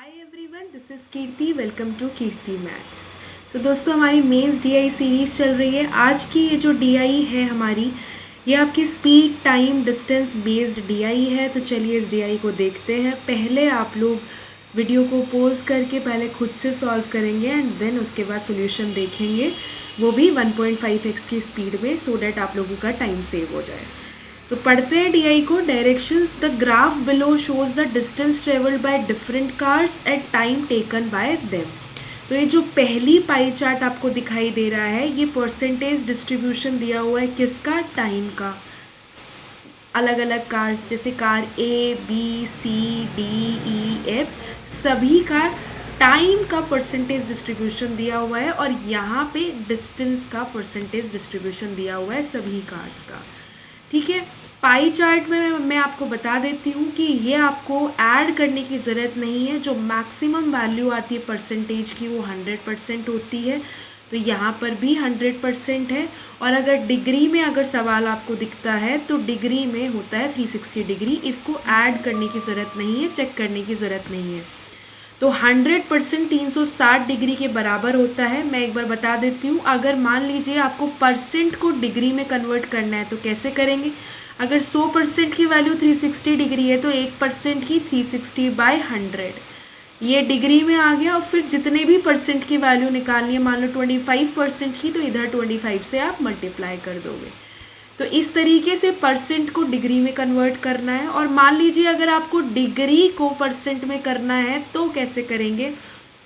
Hi everyone, this is Kirti. Welcome to Kirti maths. So दोस्तों, हमारी mains DI series चल रही है। आज की ये जो डीआई है हमारी, ये आपकी speed time distance based DI है। तो चलिए इस डीआई को देखते हैं। पहले आप लोग वीडियो को पॉज करके पहले खुद से सॉल्व करेंगे एंड देन उसके बाद सॉल्यूशन देखेंगे, वो भी 1.5x की स्पीड में, सो डैट आप लोगों का टाइम सेव हो जाए। तो पढ़ते हैं डीआई को। Directions, the graph below shows the distance travelled by different cars at time taken by them. तो ये जो पहली पाई चार्ट आपको दिखाई दे रहा है, ये परसेंटेज डिस्ट्रीब्यूशन दिया हुआ है किसका? टाइम का। अलग अलग कार्स, जैसे car A B C D E F, सभी का टाइम का परसेंटेज डिस्ट्रीब्यूशन दिया हुआ है और यहाँ पे डिस्टेंस का परसेंटेज डिस्ट्रीब्यूशन दिया हुआ है सभी कार्स का। ठीक है। पाई चार्ट में मैं आपको बता देती हूँ कि ये आपको ऐड करने की ज़रूरत नहीं है। जो मैक्सिमम वैल्यू आती है परसेंटेज की, वो 100% होती है। तो यहाँ पर भी 100% है। और अगर डिग्री में अगर सवाल आपको दिखता है तो डिग्री में होता है 360 डिग्री। इसको ऐड करने की ज़रूरत नहीं है, चेक करने की ज़रूरत नहीं है। तो 100% 360 डिग्री के बराबर होता है। मैं एक बार बता देती हूँ। अगर मान लीजिए आपको परसेंट को डिग्री में कन्वर्ट करना है तो कैसे करेंगे? अगर 100% की वैल्यू 360 डिग्री है तो 1% की 360/100, ये डिग्री में आ गया। और फिर जितने भी परसेंट की वैल्यू निकालनी है, मान लो 25% की, तो इधर 25 से आप मल्टीप्लाई कर दोगे। तो इस तरीके से परसेंट को डिग्री में कन्वर्ट करना है। और मान लीजिए अगर आपको डिग्री को परसेंट में करना है तो कैसे करेंगे?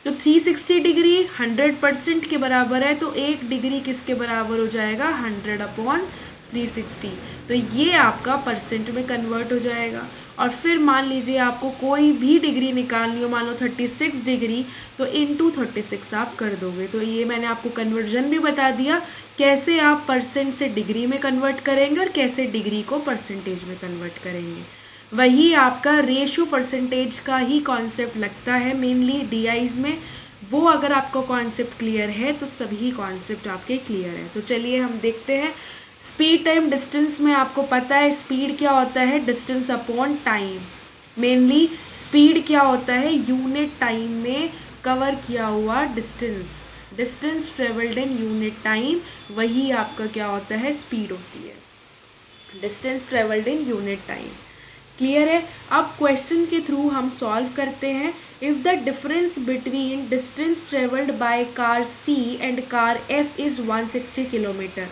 तो 360 डिग्री 100% के बराबर है, तो 1 डिग्री किसके बराबर हो जाएगा? 100/360। तो ये आपका परसेंट में कन्वर्ट हो जाएगा। और फिर मान लीजिए आपको कोई भी डिग्री निकालनी हो, मान लो 36 डिग्री, तो इंटू 36 आप कर दोगे। तो ये मैंने आपको कन्वर्जन भी बता दिया, कैसे आप परसेंट से डिग्री में कन्वर्ट करेंगे और कैसे डिग्री को परसेंटेज में कन्वर्ट करेंगे। वही आपका रेशो परसेंटेज का ही कॉन्सेप्ट लगता है मेनली डीआईज में। वो अगर आपको कॉन्सेप्ट क्लियर है तो सभी कॉन्सेप्ट आपके क्लियर हैं। तो चलिए हम देखते हैं। स्पीड टाइम डिस्टेंस में आपको पता है स्पीड क्या होता है? Distance upon time. Mainly speed क्या होता है? यूनिट टाइम में कवर किया हुआ distance, distance travelled in unit time, वही आपका क्या होता है? स्पीड होती है। Distance travelled in unit time. Clear है? अब क्वेश्चन के थ्रू हम सॉल्व करते हैं। If the difference between distance travelled by car C and car F is 160 kilometre.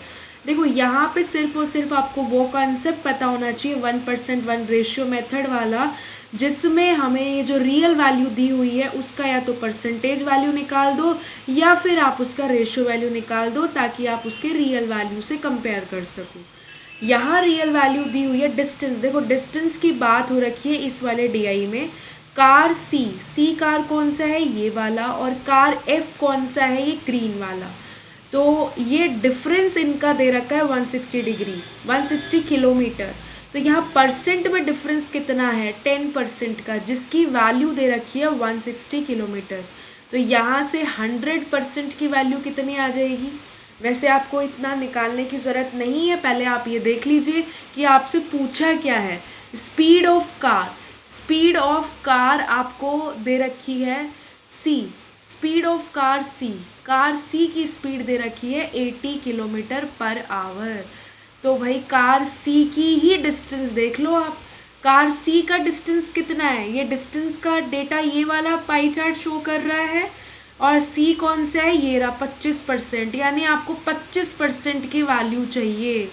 देखो यहाँ पे सिर्फ और सिर्फ आपको वो कॉन्सेप्ट पता होना चाहिए 1% 1 रेशियो मेथड वाला, जिसमें हमें ये जो रियल वैल्यू दी हुई है उसका या तो परसेंटेज वैल्यू निकाल दो या फिर आप उसका रेशियो वैल्यू निकाल दो, ताकि आप उसके रियल वैल्यू से कंपेयर कर सको। यहाँ रियल वैल्यू दी हुई है डिस्टेंस। देखो डिस्टेंस की बात हो रखी है इस वाले डीआई में। कार सी कार कौन सा है? ये वाला। और कार एफ कौन सा है? ये ग्रीन वाला। तो ये डिफरेंस इनका दे रखा है 160 डिग्री, 160 किलोमीटर। तो यहाँ परसेंट में डिफरेंस कितना है? 10% का, जिसकी वैल्यू दे रखी है 160 किलोमीटर। तो यहाँ से 100% की वैल्यू कितनी आ जाएगी? वैसे आपको इतना निकालने की ज़रूरत नहीं है, पहले आप ये देख लीजिए कि आपसे पूछा क्या है। Speed of car, speed of car आपको दे रखी है सी। स्पीड ऑफ कार सी की स्पीड दे रखी है 80 किलोमीटर/आवर। तो भाई कार सी की ही डिस्टेंस देख लो आप। कार सी का डिस्टेंस कितना है? ये डिस्टेंस का डेटा ये वाला पाई चार्ट शो कर रहा है। और सी कौन सा है? ये रहा 25%। यानी आपको 25% की वैल्यू चाहिए।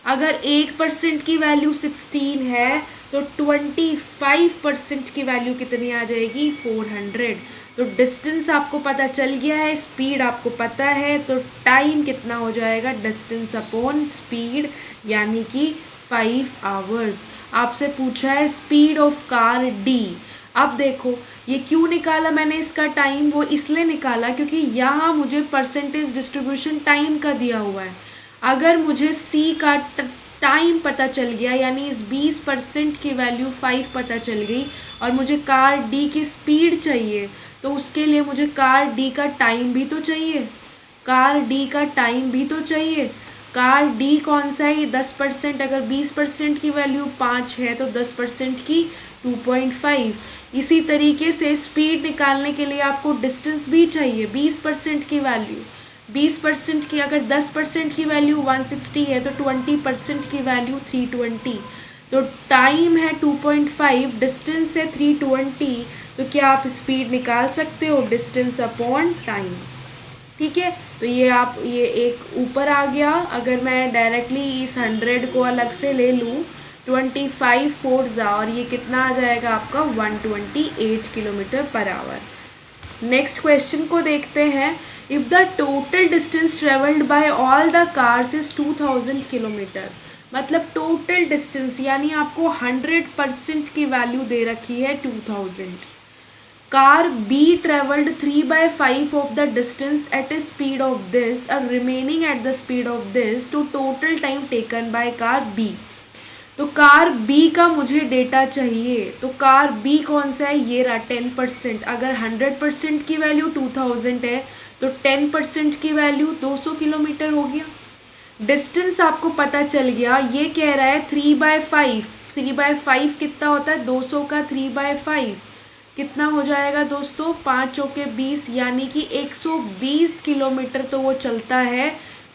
अगर 1% की वैल्यू 16 है तो 25% की वैल्यू कितनी आ जाएगी? 400। तो डिस्टेंस आपको पता चल गया है, स्पीड आपको पता है, तो टाइम कितना हो जाएगा? डिस्टेंस अपॉन स्पीड, यानी कि 5 आवर्स। आपसे पूछा है स्पीड ऑफ कार डी। अब देखो ये क्यों निकाला मैंने इसका टाइम? वो इसलिए निकाला क्योंकि यहाँ मुझे परसेंटेज डिस्ट्रीब्यूशन टाइम का दिया हुआ है। अगर मुझे सी का टाइम पता चल गया, यानी इस 20% की वैल्यू 5 पता चल गई, और मुझे कार डी की स्पीड चाहिए, तो उसके लिए मुझे कार डी का टाइम भी तो चाहिए। कार डी का टाइम भी तो चाहिए। कार डी कौन सा है, ये 10%, अगर 20% की वैल्यू 5 है तो 10% की 2.5। इसी तरीके से स्पीड निकालने के लिए आपको डिस्टेंस भी चाहिए, 20% की वैल्यू, 20% की, अगर 10% की वैल्यू 160 है तो 20% की वैल्यू 320। तो टाइम है 2.5, डिस्टेंस है 320, तो क्या आप स्पीड निकाल सकते हो, डिस्टेंस अपॉन टाइम। ठीक है, तो ये एक ऊपर आ गया। अगर मैं डायरेक्टली इस 100 को अलग से ले लूँ, 25 4 जा, और ये कितना आ जाएगा आपका 128 kilometre per hour. Next question को देखते हैं। If the total distance travelled bye all the cars is 2000 kilometre, मतलब टोटल डिस्टेंस यानी आपको 100% की वैल्यू दे रखी है 2000। Car B traveled 3/5 of the distance at a speed of this and remaining at the speed of this to total time taken by car B। तो car B का मुझे data चाहिए, तो कार B कौन सा है, ये रहा 10%। अगर 100% की वैल्यू 2000 है तो 10% की वैल्यू 200 किलोमीटर हो गया। डिस्टेंस आपको पता चल गया, ये कह रहा है 3/5, 3/5 कितना होता है, 200 का 3/5 कितना हो जाएगा दोस्तों, 5 चौके 20, यानी कि 120 किलोमीटर तो वो चलता है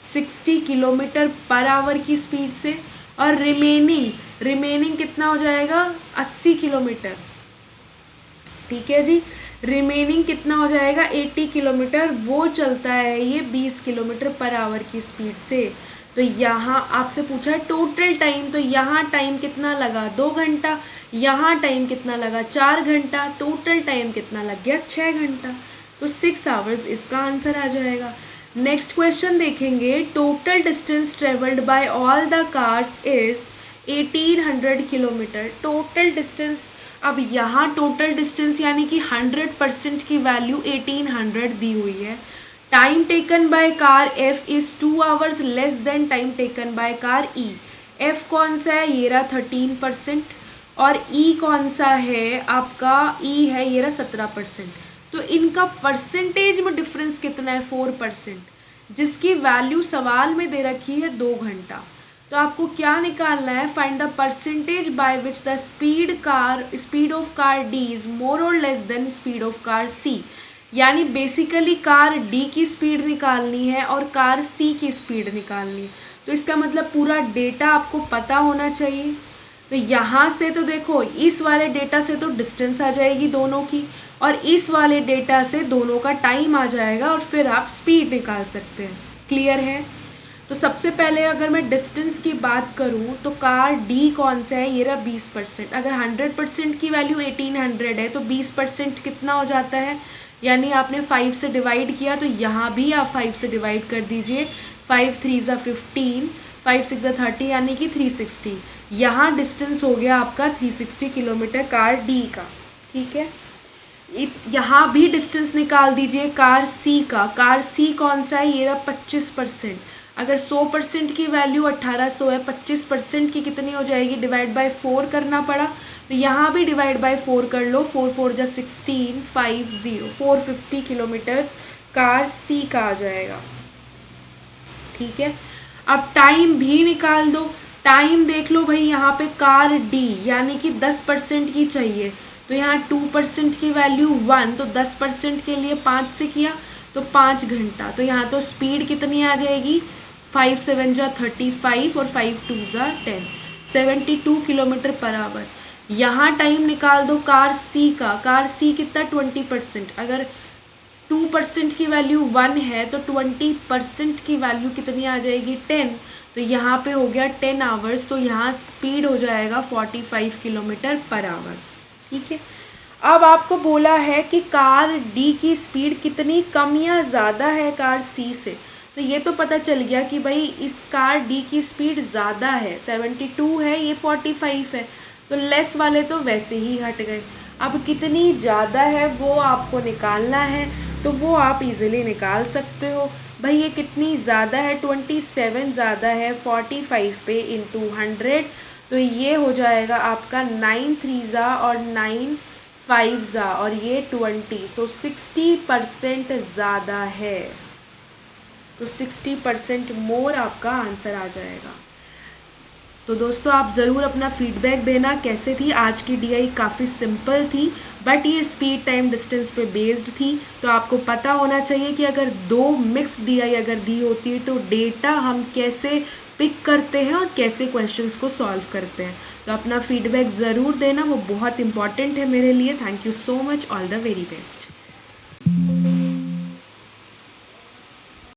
60 किलोमीटर पर आवर की स्पीड से। और रिमेनिंग कितना हो जाएगा, 80 किलोमीटर। ठीक है जी, रिमेनिंग कितना हो जाएगा, 80 किलोमीटर, वो चलता है ये 20 किलोमीटर पर आवर की स्पीड से। तो यहाँ आपसे पूछा है टोटल टाइम, तो यहाँ टाइम कितना लगा, 2 घंटा, यहाँ टाइम कितना लगा, 4 घंटा, टोटल टाइम कितना लग गया, 6 घंटा। तो 6 आवर्स इसका आंसर आ जाएगा। नेक्स्ट क्वेश्चन देखेंगे। Total distance travelled bye all the cars is 1800 kilometre. Total distance, अब यहाँ टोटल डिस्टेंस यानी कि 100% की वैल्यू 1800 दी हुई है। Time taken by car F is 2 hours less than time taken by car E। F कौन सा है, ये रहा 13%, और E कौन सा है आपका, E है ये रहा 17%। तो इनका परसेंटेज में डिफरेंस कितना है, 4%, जिसकी वैल्यू सवाल में दे रखी है 2 घंटा। तो आपको क्या निकालना है, find the percentage by which the speed of car D is more और less than speed of car C। यानी बेसिकली कार D की स्पीड निकालनी है और कार C की स्पीड निकालनी है। तो इसका मतलब पूरा डेटा आपको पता होना चाहिए। तो यहाँ से तो देखो, इस वाले डेटा से तो डिस्टेंस आ जाएगी दोनों की, और इस वाले डेटा से दोनों का टाइम आ जाएगा, और फिर आप स्पीड निकाल सकते हैं। क्लियर है। तो सबसे पहले अगर मैं डिस्टेंस की बात करूँ तो कार D कौन सा है, ये रहा 20%। अगर 100% की वैल्यू 1800 है तो 20% कितना हो जाता है, यानी आपने 5 से डिवाइड किया, तो यहाँ भी आप 5 से डिवाइड कर दीजिए। 5 3 ज़ा 15, 5 6 ज़ा 30, यानी कि 360। यहाँ डिस्टेंस हो गया आपका 360 किलोमीटर कार D का। ठीक है, यहाँ भी डिस्टेंस निकाल दीजिए कार C का। कार C कौन सा है, ये रहा 25%। अगर 100% की वैल्यू 1800 है, 25% की कितनी हो जाएगी, डिवाइड बाय 4 करना पड़ा, तो यहाँ भी डिवाइड बाय 4 कर लो। 4 4 जा 16, 50, 450 किलोमीटर्स कार C का आ जाएगा। ठीक है, अब टाइम भी निकाल दो। टाइम देख लो भाई, यहाँ पे कार D यानी कि 10% की चाहिए, तो यहाँ 2% की वैल्यू 1, तो 10% के लिए 5 से किया तो 5 घंटा। तो यहाँ तो स्पीड कितनी आ जाएगी, 5 7 जा 35 और 5 2 जा 10, 72 किलोमीटर पर आवर। यहाँ टाइम निकाल दो कार C का। कार C कितना, 20%। अगर 2% की वैल्यू 1 है तो 20% की वैल्यू कितनी आ जाएगी, 10। तो यहाँ पे हो गया 10 आवर्स, तो यहाँ स्पीड हो जाएगा 45 किलोमीटर पर आवर। ठीक है, अब आपको बोला है कि कार D की स्पीड कितनी कम या ज़्यादा है कार C से। तो ये तो पता चल गया कि भाई इस कार D की स्पीड ज़्यादा है, 72 है, ये 45 है, तो लेस वाले तो वैसे ही हट गए। अब कितनी ज़्यादा है वो आपको निकालना है, तो वो आप इजीली निकाल सकते हो। भाई ये कितनी ज़्यादा है, 27 ज़्यादा है 45 पे इंटू 100, तो ये हो जाएगा आपका 9 3 ज़ा और 9 5 ज़ा, और ये 20, तो 60% ज़्यादा है। तो 60% मोर आपका आंसर आ जाएगा। तो दोस्तों आप ज़रूर अपना फीडबैक देना कैसे थी। आज की डीआई काफ़ी सिंपल थी, बट ये स्पीड टाइम डिस्टेंस पे बेस्ड थी। तो आपको पता होना चाहिए कि अगर 2 मिक्स डीआई अगर दी होती है तो डेटा हम कैसे पिक करते हैं और कैसे क्वेश्चंस को सॉल्व करते हैं। तो अपना फीडबैक ज़रूर देना, वो बहुत इंपॉर्टेंट है मेरे लिए। Thank you so much, all the very best.